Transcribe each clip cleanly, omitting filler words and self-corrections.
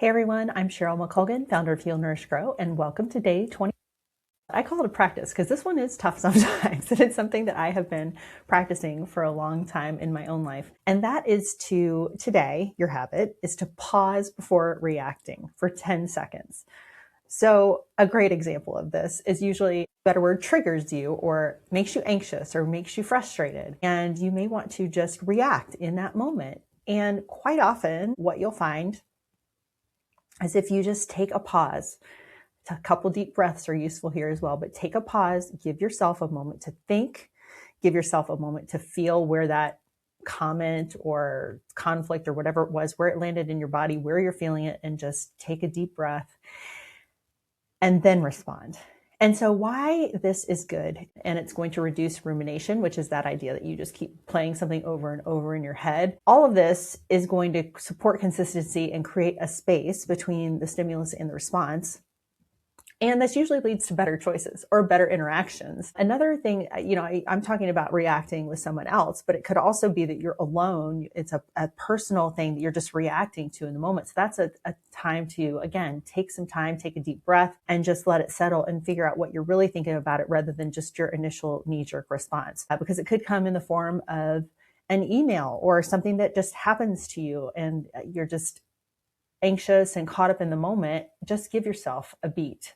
Hey everyone, I'm Cheryl McColgan, founder of Heal, Nourish, Grow, and welcome to day 20. I call it a practice because this one is tough sometimes, and it's something that I have been practicing for a long time in my own life. And that is today, your habit is to pause before reacting for 10 seconds. So a great example of this is usually a better word triggers you or makes you anxious or makes you frustrated. And you may want to just react in that moment. And quite often what you'll find is if you just take a pause. A couple deep breaths are useful here as well, but take a pause, give yourself a moment to think, give yourself a moment to feel where that comment or conflict or whatever it was, where it landed in your body, where you're feeling it, and just take a deep breath and then respond. And so why this is good, and it's going to reduce rumination, which is that idea that you just keep playing something over and over in your head. All of this is going to support consistency and create a space between the stimulus and the response. And this usually leads to better choices or better interactions. Another thing, I'm talking about reacting with someone else, but it could also be that you're alone. It's a personal thing that you're just reacting to in the moment. So that's a time to, again, take some time, take a deep breath and just let it settle and figure out what you're really thinking about it rather than just your initial knee-jerk response. Because it could come in the form of an email or something that just happens to you and you're just anxious and caught up in the moment. Just give yourself a beat.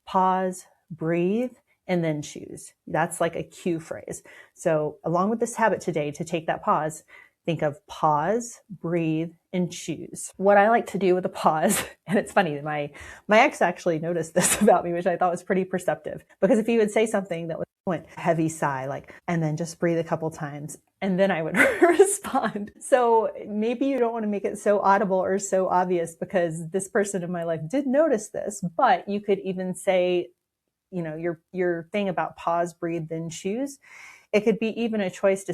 Pause, breathe, and then choose. That's like a cue phrase. So along with this habit today, to take that pause, think of pause, breathe, and choose. What I like to do with a pause, and it's funny, my ex actually noticed this about me, which I thought was pretty perceptive. Because if you would say something that went heavy sigh, like, and then just breathe a couple times, and then I would respond. So maybe you don't want to make it so audible or so obvious because this person in my life did notice this, but you could even say, your thing about pause, breathe, then choose. It could be even a choice to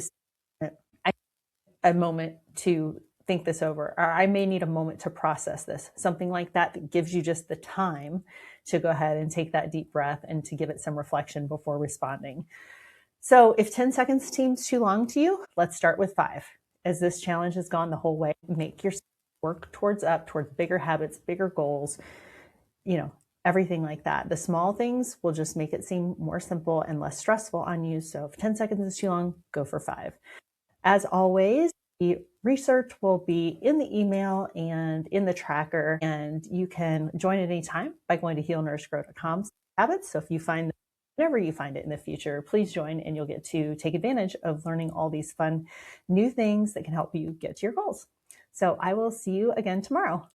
a moment to think this over, or I may need a moment to process this, something like that, that gives you just the time to go ahead and take that deep breath and to give it some reflection before responding. So if 10 seconds seems too long to you, let's start with 5. As this challenge has gone the whole way, make your work towards bigger habits, bigger goals, everything like that. The small things will just make it seem more simple and less stressful on you. So if 10 seconds is too long, go for 5. As always, the research will be in the email and in the tracker, and you can join at any time by going to healnourishgrow.com/habits. So if you find whenever you find it in the future, please join and you'll get to take advantage of learning all these fun new things that can help you get to your goals. So I will see you again tomorrow.